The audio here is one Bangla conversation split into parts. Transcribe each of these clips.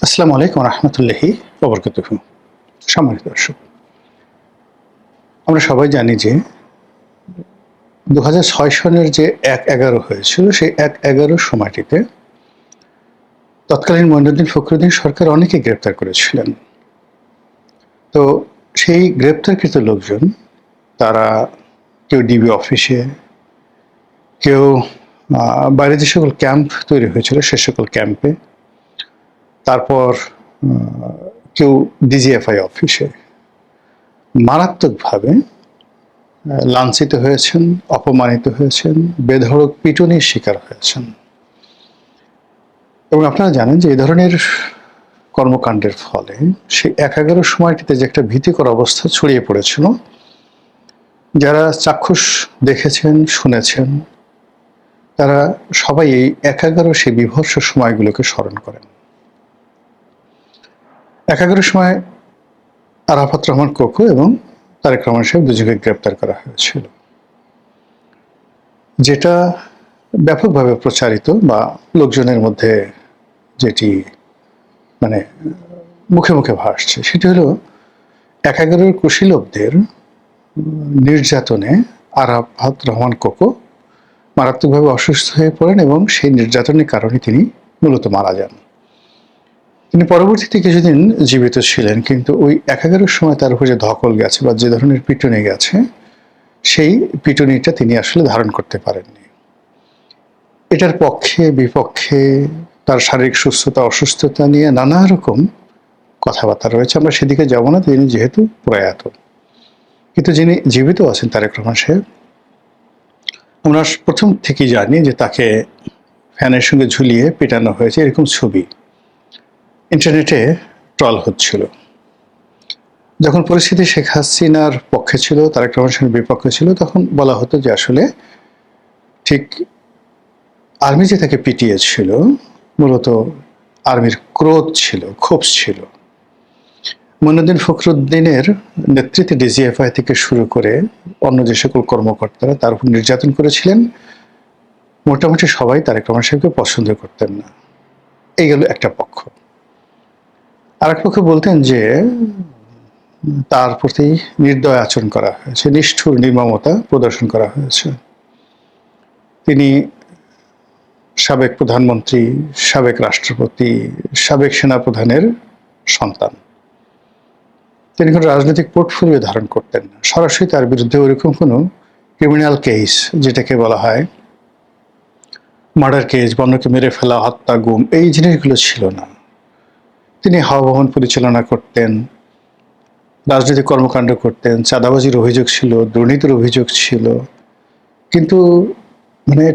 আসসালামু আলাইকুম রহমতুল্লাহি ওবরকাতুহু। সম্মানিত দর্শক, আমরা সবাই জানি যে ২০০৬ সনের যে ১/১১ হয়েছিল, সেই ১/১১ সময়টিতে তৎকালীন মঈনুদ্দিন ফখরুদ্দীন সরকার অনেকে গ্রেপ্তার করেছিলেন। তো সেই গ্রেপ্তারকৃত লোকজন, তারা কেউ ডিবি অফিসে, কেউ বাইরে যে সকল ক্যাম্প তৈরি হয়েছিল সে সকল ক্যাম্পে, তারপর কেউ ডিজিএফআই অফিসে মারাত্মকভাবে লাঞ্ছিত হয়েছেন, অপমানিত হয়েছেন, বেধড়ক পিটুনির শিকার হয়েছেন। এবং আপনারা জানেন যে এই ধরনের কর্মকাণ্ডের ফলে সেই ১/১১ সময়টিতে যে একটা ভীতিকর অবস্থা ছড়িয়ে পড়েছিল, যারা চাক্ষুষ দেখেছেন, শুনেছেন, তারা সবাই এই ১/১১ সেই বিভৎস সময়গুলোকে স্মরণ করেন। ১/১১ সময় আরাফাত রহমান কোকো এবং তারেক রহমান সাহেব দুজনকে গ্রেপ্তার করা হয়েছিল, যেটা ব্যাপকভাবে প্রচারিত বা লোকজনের মধ্যে যেটি মানে মুখে মুখে ভাসছে, সেটি হলো ১/১১ কুশীলবদের নির্যাতনে আরাফাত রহমান কোকো মারাত্মকভাবে অসুস্থ হয়ে পড়েন এবং সেই নির্যাতনের কারণে তিনি মূলত মারা যান। তিনি পরবর্তীতে কিছুদিন জীবিত ছিলেন, কিন্তু ওই ১/১১ সময় তার উপর যে ধকল গেছে বা যে ধরনের পিটুনি গেছে, সেই পিটুনিটা তিনি আসলে ধারণ করতে পারেননি। এটার পক্ষে বিপক্ষে, তার শারীরিক সুস্থতা অসুস্থতা নিয়ে নানা রকম কথাবার্তা রয়েছে। আমরা সেদিকে যাব না, তিনি যেহেতু প্রয়াত। কিন্তু যিনি জীবিত আছেন তারেক রহমান সাহেব, আমরা প্রথম থেকেই জানি যে তাকে ফ্যানের সঙ্গে ঝুলিয়ে পেটানো হয়েছে, এরকম ছবি ইন্টারনেটে ট্রল হচ্ছিল। যখন পরিস্থিতি শেখ হাসিনার পক্ষে ছিল, তারেক রহমান সাহেবের বিপক্ষে ছিল, তখন বলা হতো যে আসলে ঠিক আর্মি যে তাকে পিটিয়েছিল, মূলত আর্মির ক্রোধ ছিল, ক্ষোভ ছিল। মঈনুদ্দিন ফখরুদ্দীনের নেতৃত্বে ডিজিএফআই থেকে শুরু করে অন্য যে সকল কর্মকর্তারা তার উপর নির্যাতন করেছিলেন, মোটামুটি সবাই তারেক রহমান সাহেবকে পছন্দ করতেন না। এই গেল একটা পক্ষ। আর এক পক্ষ বলতেন যে তার প্রতি নির্দয় আচরণ করা হয়েছে, নিষ্ঠুর নির্মমতা প্রদর্শন করা হয়েছে। তিনি সাবেক প্রধানমন্ত্রী, সাবেক রাষ্ট্রপতি, সাবেক সেনাপ্রধানের সন্তান। তিনি কোনো রাজনৈতিক পোর্টফোলিও ধারণ করতেন না। সরাসরি তার বিরুদ্ধে ওইরকম কোনো ক্রিমিনাল কেস, যেটাকে বলা হয় মার্ডার কেস, অন্যকে মেরে ফেলা, হত্যা, গুম, এই জিনিসগুলো ছিল না। তিনি হাওয়া ভবন পরিচালনা করতেন, রাজনৈতিক কর্মকাণ্ড করতেন, চাঁদাবাজির অভিযোগ ছিল, দুর্নীতির অভিযোগ ছিল, কিন্তু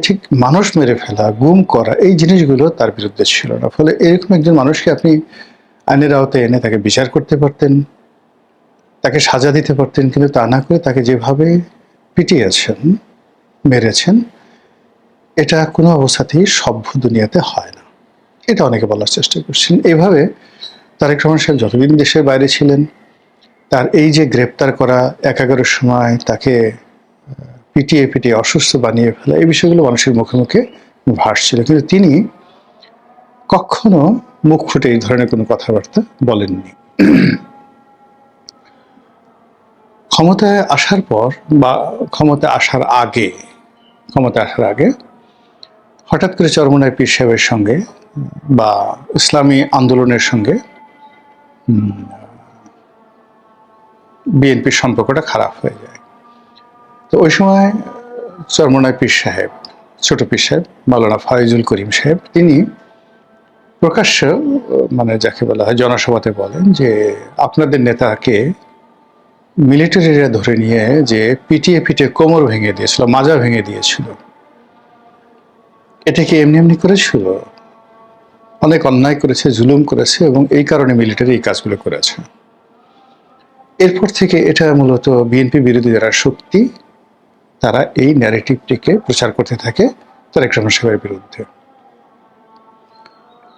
ঠিক মানুষ মেরে ফেলা, গুম করা, এই জিনিসগুলো তার বিরুদ্ধে ছিল না। ফলে এরকম একজন মানুষকে আপনি আইনের আওতায় এনে তাকে বিচার করতে পারতেন, তাকে সাজা দিতে পারতেন, কিন্তু তা না করে তাকে যেভাবে পিটিয়েছেন, মেরেছেন, এটা কোনো অবস্থাতেই সভ্য দুনিয়াতে হয় না। এটা অনেকে বলার চেষ্টা করছেন। এইভাবে তারেক রহমান সাহেব যতদিন দেশের বাইরে ছিলেন, তার এই যে গ্রেপ্তার করা, ১/১১ সময় তাকে পিটিয়ে পিটিয়ে অসুস্থ বানিয়ে ফেলা, এই বিষয়গুলো মানুষের মুখে মুখে ভাসছিল, কিন্তু তিনি কখনো মুখ ফুটে এই ধরনের কোনো কথাবার্তা বলেননি। ক্ষমতায় আসার পর বা ক্ষমতায় আসার আগে হঠাৎ করে চরমোনাই পীর সাহেবের সঙ্গে বা ইসলামী আন্দোলনের সঙ্গে বিএনপির সম্পর্কটা খারাপ হয়ে যায়। তো ওই সময় চরমোনাই পীর সাহেব, ছোট পীর সাহেব মাওলানা ফয়জুল করিম সাহেব, তিনি প্রকাশ্য যাকে বলা হয় জনসভাতে বলেন যে আপনাদের নেতাকে মিলিটারিরা ধরে নিয়ে যে পিটিয়ে পিটিয়ে কোমর ভেঙে দিয়েছিল, মাজা ভেঙে দিয়েছিল, এটা কি এমনি এমনি করেছিল? অনেক অন্যায় করেছে, জুলুম করেছে, এবং এই কারণে মিলিটারি এই কাজগুলো করেছে। এরপর থেকে এটা মূলত বিএনপি বিরোধী যারা শক্তি, তারা এই ন্যারেটিভটিকে প্রচার করতে থাকে তারেক রহমান সাহেবের বিরুদ্ধে।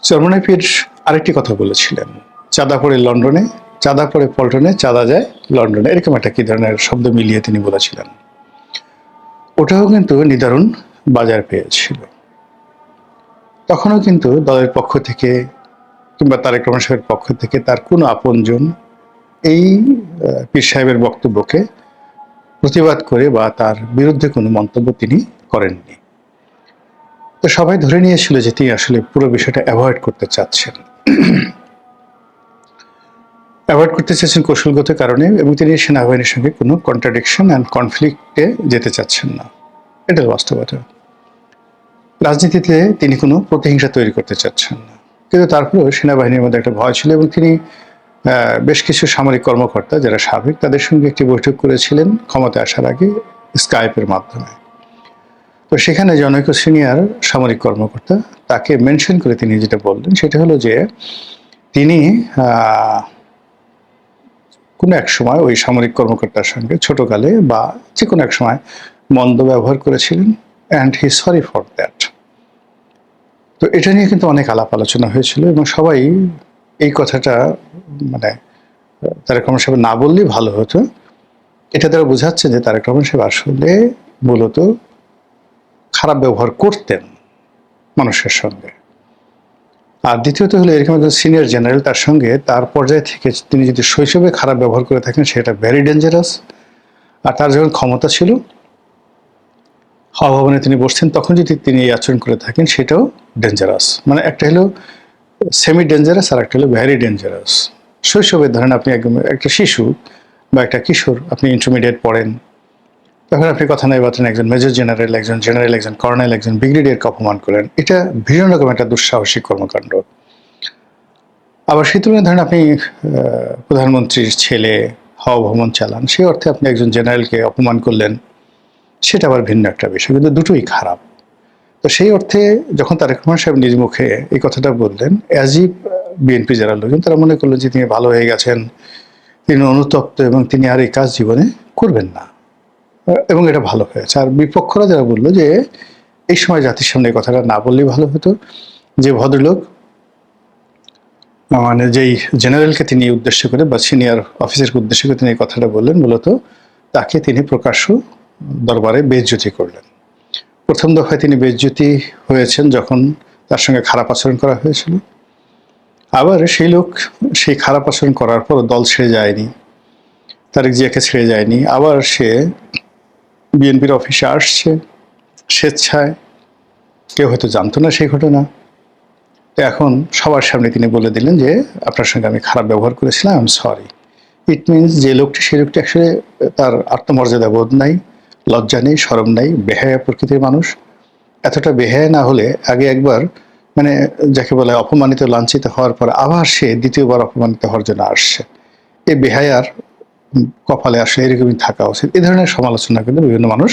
চরমোনাই পীর আরেকটি কথা বলেছিলেন, চাঁদা পড়ে লন্ডনে, চাঁদা পড়ে পল্টনে, চাঁদা যায় লন্ডনে, এরকম একটা কি ধরনের শব্দ মিলিয়ে তিনি বলেছিলেন। ওটাও কিন্তু নিদারুণ বাজার পেয়েছিল। তখনও কিন্তু দলের পক্ষ থেকে কিংবা তারেক রহমান সাহেবের পক্ষ থেকে তার কোনো আপনজন এই পীর সাহেবের বক্তব্যকে প্রতিবাদ করে বা তার বিরুদ্ধে কোনো মন্তব্য তিনি করেননি। তো সবাই ধরে নিয়েছিল যে তিনি আসলে পুরো বিষয়টা অ্যাভয়েড করতে চাচ্ছেন, কৌশলগত কারণে, এবং তিনি সেনাবাহিনীর সঙ্গে কোনো কন্ট্রাডিকশন অ্যান্ড কনফ্লিক্টে যেতে চাচ্ছেন না। এটা বাস্তবতা। রাজনীতিতে তিনি কোনো প্রতিহিংসা তৈরি করতে চাচ্ছেন না, কিন্তু তারপরেও সেনাবাহিনীর মধ্যে একটা ভয় ছিল, এবং তিনি বেশ কিছু সামরিক কর্মকর্তা যারা সাবেক, তাদের সঙ্গে একটি বৈঠক করেছিলেন ক্ষমতায় আসার আগে স্কাইপের মাধ্যমে। তো সেখানে জনৈক সিনিয়র সামরিক কর্মকর্তা তাকে মেনশন করে তিনি যেটা বললেন সেটা হলো যে তিনি কোনো এক সময় ওই সামরিক কর্মকর্তার সঙ্গে ছোটকালে বা যে কোনো এক সময় মন্দ ব্যবহার করেছিলেন, and he sorry for that. তো এটা নিয়ে কিন্তু অনেক আলাপ আলোচনা হয়েছিল, এবং সবাই এই কথাটা মানে তারেক রহমান সাহেব না বললেই ভালো হতো, এটা তারা বোঝাচ্ছে যে তারেক রহমান সাহেব আসলে মূলত খারাপ ব্যবহার করতেন মানুষের সঙ্গে। আর দ্বিতীয়ত হলো এরকম একজন সিনিয়র জেনারেল তার সঙ্গে তার পর্যায় থেকে তিনি যদি শৈশবে খারাপ ব্যবহার করে থাকেন সেটা ভেরি ডেঞ্জারাস। আর তার যখন ক্ষমতা ছিল, হাওয়া ভবনে তিনি বসছেন, তখন যদি তিনি এই আচরণ করে থাকেন সেটাও ডেঞ্জারাস। মানে একটা হলো সেমি ডেঞ্জারাস আর একটা হলো ভেরি ডেঞ্জারাস। শৈশবে ধরেন আপনি একদম একটা শিশু বা একটা কিশোর, আপনি ইন্টারমিডিয়েট পড়েন, তখন আপনি কথা নাই বার্তা একজন মেজর জেনারেল, একজন জেনারেল, একজন কর্নেল, একজন ব্রিগেডিয়ারকে অপমান করেন, এটা ভীষণ রকম একটা দুঃসাহসিক কর্মকাণ্ড। আবার সেই তুলনায় ধরেন আপনি প্রধানমন্ত্রীর ছেলে হাওয়া ভবন চালান, সেই অর্থে আপনি একজন জেনারেলকে অপমান করলেন, সেটা আবার ভিন্ন একটা বিষয়, কিন্তু দুটোই খারাপ। তো সেই অর্থে যখন তারেক রহমান সাহেব নিজ মুখে এই কথাটা বললেন, অ্যাজিব বিএনপি যারা লোকজন তারা মনে করলেন যে তিনি ভালো হয়ে গেছেন, তিনি অনুতপ্ত এবং তিনি আর এই কাজ জীবনে করবেন না, এবং এটা ভালো হয়েছে। আর বিপক্ষরা যারা বললো যে এই সময় জাতির সামনে কথাটা না বললেই ভালো হতো, যে ভদ্রলোক মানে যেই জেনারেলকে তিনি উদ্দেশ্য করে বা সিনিয়র অফিসারকে উদ্দেশ্য করে তিনি এই কথাটা বললেন, মূলত তাকে তিনি প্রকাশ্য দরবারে বেইজ্জতি করলেন। প্রথম দফায় তিনি বেইজ্জতি হয়েছেন যখন তার সঙ্গে খারাপ আচরণ করা হয়েছিল, আবার সেই লোক সেই খারাপ আচরণ করার পর দল ছেড়ে যায়নি, তারেক জিয়াকে ছেড়ে যায়নি, আবার সে বিএনপির অফিসে আসছে স্বেচ্ছায়। কেউ হয়তো জানতো না সেই ঘটনা, তো এখন সবার সামনে তিনি বলে দিলেন যে আপনার সঙ্গে আমি খারাপ ব্যবহার করেছিলাম, I am sorry. It means যে লোকটি, সেই লোকটি আসলে তার আত্মমর্যাদা বোধ নাই, লজ্জা নেই, শরম নাই, বেহায়া প্রকৃতির মানুষ। এতটা বেহায়া না হলে আগে একবার মানে যাকে বলে অপমানিত লাঞ্ছিত হওয়ার পর আবার সে দ্বিতীয়বার অপমানিত হওয়ার জন্য আসছে, এই বেহায়ার কপালে আসলে এরকমই থাকা উচিত। এই ধরনের সমালোচনা কিন্তু বিভিন্ন মানুষ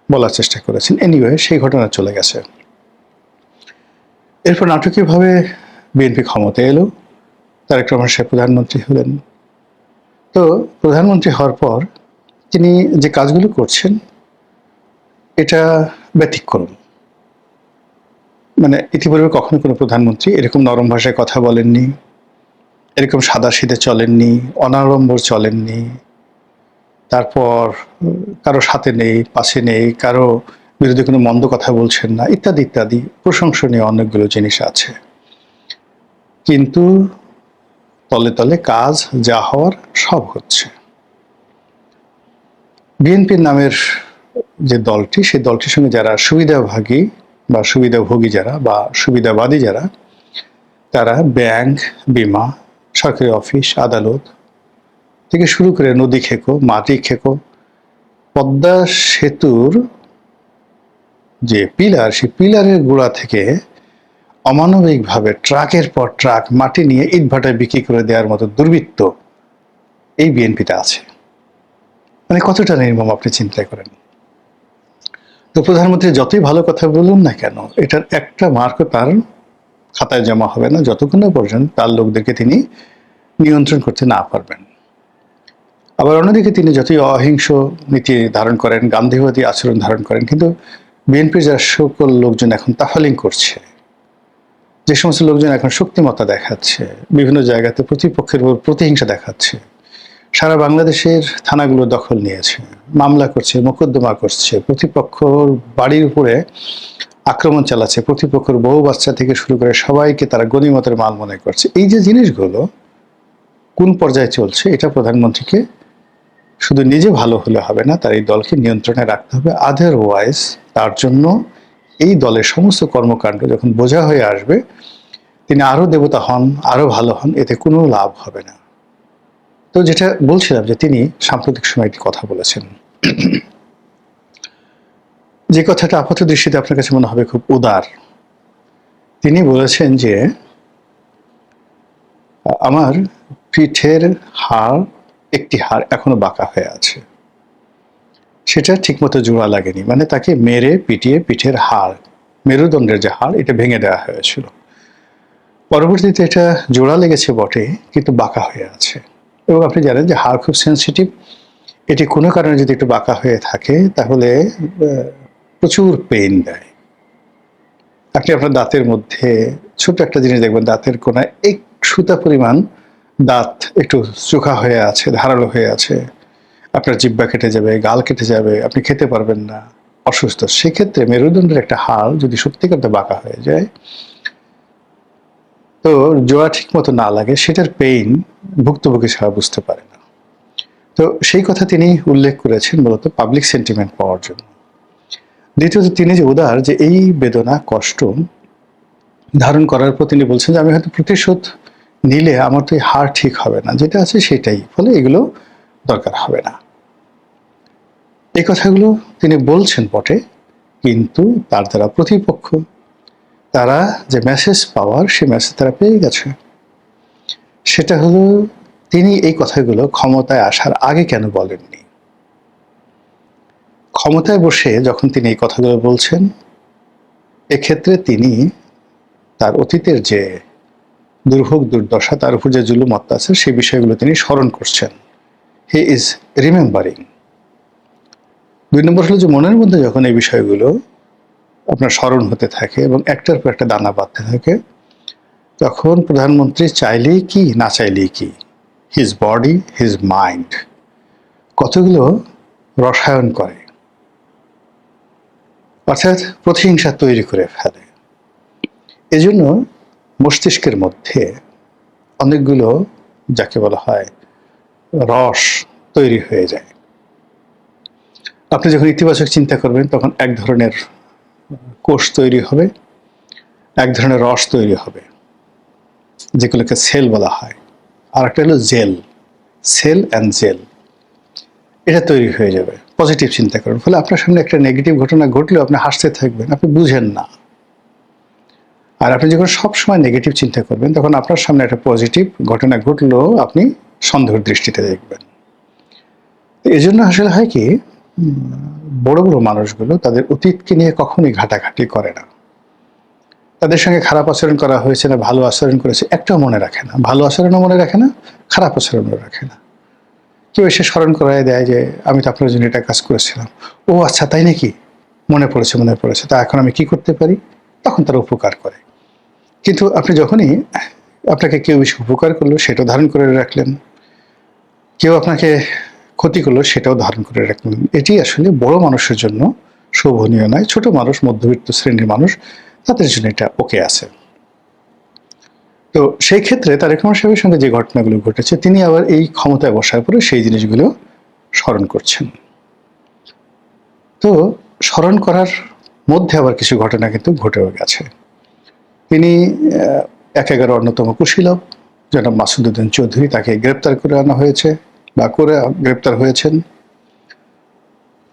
বলার চেষ্টা করেছেন। এনিওয়ে, সেই ঘটনা চলে গেছে। এরপর নাটকীয়ভাবে বিএনপি ক্ষমতায় এলো, তারেক রহমান সাহেব প্রধানমন্ত্রী হলেন। তো প্রধানমন্ত্রী হওয়ার পর তিনি যে কাজগুলো করছেন এটা ব্যতিক্রম। মানে ইতিপূর্বে কখনো কোনো প্রধানমন্ত্রী এরকম নরম ভাষায় কথা বলেননি, এরকম সাদাসিধে চলেননি, অনাড়ম্বর চলেননি, তারপর কারো সাথে নেই, পাশে নেই, কারো বিরুদ্ধে কোনো মন্দ কথা বলছেন না, ইত্যাদি ইত্যাদি প্রশংসনীয় অনেকগুলো জিনিস আছে। কিন্তু তলে তলে কাজ যা হওয়ার সব হচ্ছে। বিএনপির নামের যে দলটি, সেই দলটির সঙ্গে যারা সুবিধাভাগী বা সুবিধাভোগী যারা বা সুবিধাবাদী যারা, তারা ব্যাংক, বিমা, সরকারি অফিস, আদালত থেকে শুরু করে নদী খেকো, মাটি খেকো, পদ্মা সেতুর যে পিলার, সেই পিলারের গোড়া থেকে অমানবিকভাবে ট্রাকের পর ট্রাক মাটি নিয়ে ইটভাটায় বিক্রি করে দেওয়ার মতো দুর্বৃত্ত এই বিএনপিতে আছে। মানে কতটা নির্মম আপনি চিন্তা করেন। তো প্রধানমন্ত্রী যতই ভালো কথা বলুন না কেন, এটার একটা মার্কও তার খাতায় জমা হবে না যতক্ষণ না পর্যন্ত তার লোকদেরকে তিনি নিয়ন্ত্রণ করতে না পারবেন। আবার অন্যদিকে তিনি যতই অহিংস নীতি ধারণ করেন, গান্ধীবাদী আচরণ ধারণ করেন, কিন্তু বিএনপির যারা সকল লোকজন এখন তাফালিং করছে, যে সমস্ত লোকজন এখন শক্তিমত্তা দেখাচ্ছে, বিভিন্ন জায়গাতে প্রতিপক্ষের উপর প্রতিহিংসা দেখাচ্ছে, সারা বাংলাদেশের থানাগুলো দখল নিয়েছে, মামলা করছে, মোকদ্দমা করছে, প্রতিপক্ষর বাড়ির উপরে আক্রমণ চালাচ্ছে, প্রতিপক্ষের বউ বাচ্চা থেকে শুরু করে সবাইকে তারা গনিমতের মাল মনে করছে। এই যে জিনিসগুলো কোন পর্যায়ে চলছে, এটা প্রধানমন্ত্রীকে শুধু নিজে ভালো হলে হবে না, তার এই দলকে নিয়ন্ত্রণে রাখতে হবে। আদারওয়াইজ তার জন্য এই দলের সমস্ত কর্মকাণ্ড যখন বোঝা হয়ে আসবে, তিনি আরো দেবতা হন, আরো ভালো হন, এতে কোনো লাভ হবে না। তো যেটা বলছিলাম যে তিনি সাম্প্রতিক সময় একটি কথা বলেছেন, যে কথাটা আপাত দৃষ্টিতে আপনার কাছে মনে হবে খুব উদার। তিনি বলেছেন যে আমার পিঠের হাড়, একটি হাড় এখনো বাঁকা হয়ে আছে, সেটা ঠিকমতো জোড়া লাগেনি, মানে তাকে মেরে পিটিয়ে পিঠের হাড়, মেরুদণ্ডের যে হাড়, এটা ভেঙে দেওয়া হয়েছিল। পরবর্তীতে এটা জোড়া লেগেছে বটে, কিন্তু বাঁকা হয়ে আছে। এবং আপনি জানেন যে হাড় খুব সেন্সিটিভ, এটি কোনো কারণে যদি একটু বাঁকা হয়ে থাকে তাহলে প্রচুর পেইন দেয়। আপনি আপনার দাঁতের মধ্যে ছোট একটা জিনিস দেখবেন, দাঁতের কোনায় এক সুতা পরিমাণ দাঁত একটু চোখা হয়ে আছে, ধারালো হয়ে আছে, আপনার জিহ্বা কেটে যাবে, গাল কেটে যাবে, আপনি খেতে পারবেন না, অসুস্থ। সেক্ষেত্রে মেরুদণ্ডের একটা হাড় যদি সত্যিকারটা বাঁকা হয়ে যায়, তো জোড়া ঠিক মতো না লাগে, সেটার পেইন ভুক্তভোগী ছাড়া বুঝতে পারে না। তো সেই কথা তিনি উল্লেখ করেছেন মূলত পাবলিক সেন্টিমেন্ট পাওয়ার জন্য। দ্বিতীয়ত তিনি যে উদার, যে এই বেদনা কষ্ট ধারণ করার পর তিনি বলছেন যে আমি হয়তো প্রতিশোধ নিলে আমার তো এই হার ঠিক হবে না, যেটা আছে সেটাই, ফলে এগুলো দরকার হবে না। এই কথাগুলো তিনি বলছেন বটে, কিন্তু তার দ্বারা প্রতিপক্ষ, তারা যে মেসেজ পাওয়ার, সে মেসেজ তারা পেয়ে গেছে। সেটা হলো তিনি এই কথাগুলো ক্ষমতায় আসার আগে কেন বলেননি। ক্ষমতায় বসে যখন তিনি এই কথাগুলো বলছেন, এক্ষেত্রে তিনি তার অতীতের যে দুর্ভোগ দুর্দশা, তার উপর যে জুলুম অত্যাচার, সেই বিষয়গুলো তিনি স্মরণ করছেন। He is remembering. 2 নম্বর হলো যে মনের মধ্যে যখন এই বিষয়গুলো আপনার স্মরণ হতে থাকে এবং একটার পর একটা দানা বাঁধতে থাকে, তখন প্রধানমন্ত্রী চাইলেই কি না চাইলেই কি, হিজ বডি, হিজ মাইন্ড কতগুলো রসায়ন করে, অর্থাৎ প্রতিহিংসা তৈরি করে ফেলে। এজন্য মস্তিষ্কের মধ্যে অনেকগুলো যাকে বলা হয় রস তৈরি হয়ে যায়। আপনি যখন ইতিবাচক চিন্তা করবেন তখন এক ধরনের কোষ তৈরি হবে, এক ধরনের রস তৈরি হবে, যেগুলোকে সেল বলা হয়। আর একটা হলো জেল, সেল অ্যান্ড জেল, এটা তৈরি হয়ে যাবে পজিটিভ চিন্তা করেন। ফলে আপনার সামনে একটা নেগেটিভ ঘটনা ঘটলেও আপনি হাসতে থাকবেন, আপনি বুঝেন না। আর আপনি যখন সবসময় নেগেটিভ চিন্তা করবেন, তখন আপনার সামনে একটা পজিটিভ ঘটনা ঘটলেও আপনি সন্দেহের দৃষ্টিতে দেখবেন। এই জন্য আসলে হয় কি, বড় বড় মানুষগুলো তাদের অতীতকে নিয়ে কখনোই ঘাটাঘাটি করে না। তাদের সঙ্গে খারাপ আচরণ করা হয়েছে না ভালো আচরণ করেছে একটাও মনে রাখে না, ভালো আচরণও মনে রাখে না, খারাপ আচরণও রাখে না। কেউ এসে স্মরণ করায় দেয় যে আমি তো আপনার জন্য এটা কাজ করেছিলাম, ও আচ্ছা তাই নাকি, মনে পড়েছে মনে পড়েছে, তা এখন আমি কি করতে পারি, তখন তারা উপকার করে। কিন্তু আপনি যখনই, আপনাকে কেউ বেশি উপকার করলো সেটাও ধারণ করে রাখলেন, কেউ আপনাকে ক্ষতি করলো সেটাও ধারণ করে রাখলেন, এটি আসলে বড় মানুষের জন্য শোভনীয় নয়। ছোট মানুষ, মধ্যবিত্ত শ্রেণীর মানুষ, তাদের জন্য এটা ওকে আছে। তো সেই ক্ষেত্রে তারেক রহমান সাহেবের সঙ্গে যে ঘটনাগুলো ঘটেছে, তিনি আবার এই ক্ষমতায় বসার পরে সেই জিনিসগুলো স্মরণ করছেন। তো স্মরণ করার মধ্যে আবার কিছু ঘটনা কিন্তু ঘটেও গেছে। তিনি ১/১১ অন্যতম কুশীলব জনাব মাসুদউদ্দিন চৌধুরী, তাকে গ্রেপ্তার করে আনা হয়েছে বা করে গ্রেপ্তার হয়েছেন।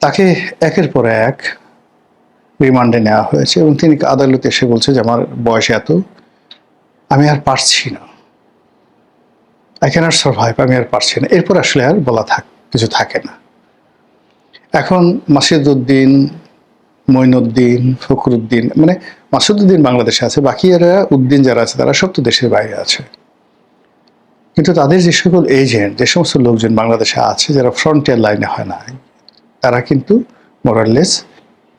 তাকে একের পর এক রিমান্ডে নেওয়া হয়েছে এবং তিনি আদালতে এসে বলছে যে আমার বয়স এত, আমি আর পারছি না, আই ক্যানট সার্ভাইভ, আমি আর পারছি না। এরপর আসলে আর বলা কিছু থাকে না। এখন মাসুদউদ্দিন, মঈনুদ্দিন, ফখরুদ্দিন, মানে মাসুদউদ্দিন বাংলাদেশে আছে, বাকি এরা উদ্দিন যারা আছে তারা সব তো দেশের বাইরে আছে। কিন্তু তাদের যে সকল এজেন্ট, যে সমস্ত লোকজন বাংলাদেশে আছে যারা ফ্রন্টিয়ার লাইনে হয় না, তারা কিন্তু মোরাললেস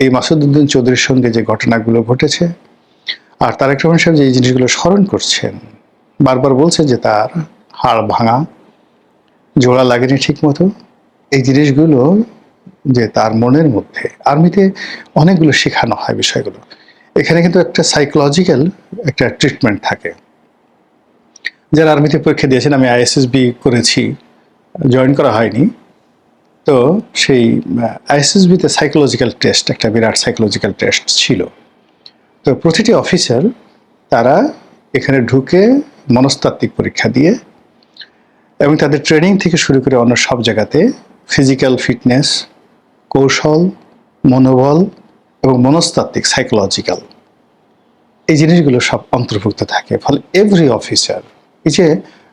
এই মাসুদউদ্দিন চৌধুরীর সঙ্গে যে ঘটনাগুলো ঘটেছে, আর তারেক রহমান সাহেব যে এই জিনিসগুলো স্মরণ করছেন, বারবার বলছেন যে তার হাড় ভাঙা, জোড়া লাগেনি ঠিক মতো, এই জিনিসগুলো যে তার মনের মধ্যে, আর্মিতে অনেকগুলো শেখানো হয় বিষয়গুলো, এখানে কিন্তু একটা সাইকোলজিক্যাল একটা ট্রিটমেন্ট থাকে। যারা আর্মিতে পরীক্ষা দিয়েছেন, আমি আইএসএসবি করেছি, জয়েন করা হয়নি, তো সেই আইএসএসবিতে সাইকোলজিক্যাল টেস্ট, একটা বিরাট সাইকোলজিক্যাল টেস্ট ছিল। তো প্রতিটি অফিসার তারা এখানে ঢুকে মনস্তাত্ত্বিক পরীক্ষা দিয়ে এবং তাদের ট্রেনিং থেকে শুরু করে অন্য সব জায়গাতে ফিজিক্যাল ফিটনেস, কৌশল, মনোবল এবং মনস্তাত্ত্বিক সাইকোলজিক্যাল এই জিনিসগুলো সব অন্তর্ভুক্ত থাকে। ফলে এভরি অফিসার, এই যে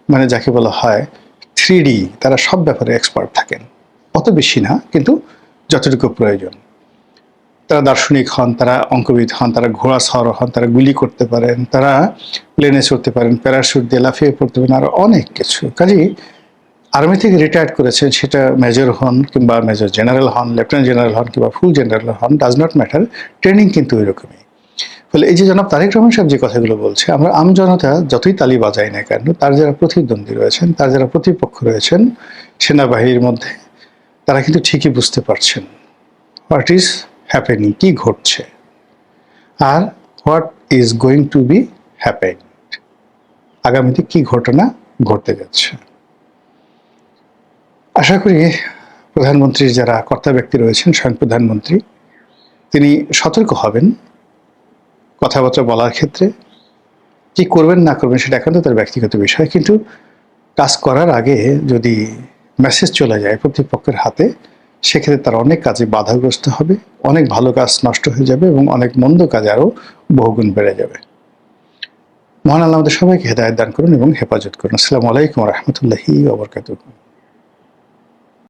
মানে যাকে বলা হয় 3D, তারা সব ব্যাপারে এক্সপার্ট থাকেন। অত বেশি না, কিন্তু যতটুকু প্রয়োজন। তারা দার্শনিক হন, তারা অঙ্কবিদ হন, তারা ঘোড়া সওয়ার হন, তারা গুলি করতে পারেন, তারা প্লেনে চড়তে পারেন, প্যারাশুট দিয়ে লাফিয়ে পড়তে পারেন, আরও অনেক কিছু। কাজেই আর্মি থেকে রিটায়ার্ড করেছেন, সেটা মেজর হন কিংবা মেজর জেনারেল হন, লেফটেন্যান্ট জেনারেল হন কিংবা ফুল জেনারেল হন, ডাজ নট ম্যাটার, ট্রেনিং কিন্তু ওই রকমই। ফলে এই যে জনাব তারেক রহমান সাহেব যে কথাগুলো বলছে, আমরা আমজনতা যতই তালি বাজাই না কেন, তার যারা প্রতিদ্বন্দ্বী রয়েছেন, তার যারা প্রতিপক্ষ রয়েছেন সেনাবাহিনীর মধ্যে, তারা কিন্তু ঠিকই বুঝতে পারছেন হোয়াট ইজ হ্যাপেনিং, কি ঘটছে, আর what is going to be happen, আগামীতে কি ঘটনা ঘটতে যাচ্ছে। আশা করি প্রধানমন্ত্রীর যারা কর্তা ব্যক্তি রয়েছেন, স্বয়ং প্রধানমন্ত্রী, তিনি সতর্ক হবেন কথাবার্তা বলার ক্ষেত্রে। কি করবেন না করবেন সেটা একান্ত তার ব্যক্তিগত বিষয়, কিন্তু কাজ করার আগে যদি মেসেজ চলে যায় প্রতিপক্ষের হাতে, সেক্ষেত্রে তার অনেক কাজে বাধাগ্রস্ত হবে, অনেক ভালো কাজ নষ্ট হয়ে যাবে এবং অনেক মন্দ কাজে আরও বহুগুণ বেড়ে যাবে। মহান আল্লাহ আমাদের সবাইকে হেদায়েত দান করুন এবং হেফাজত করুন। আসসালামু আলাইকুম ওয়া রাহমাতুল্লাহি ওয়া বারাকাতুহু।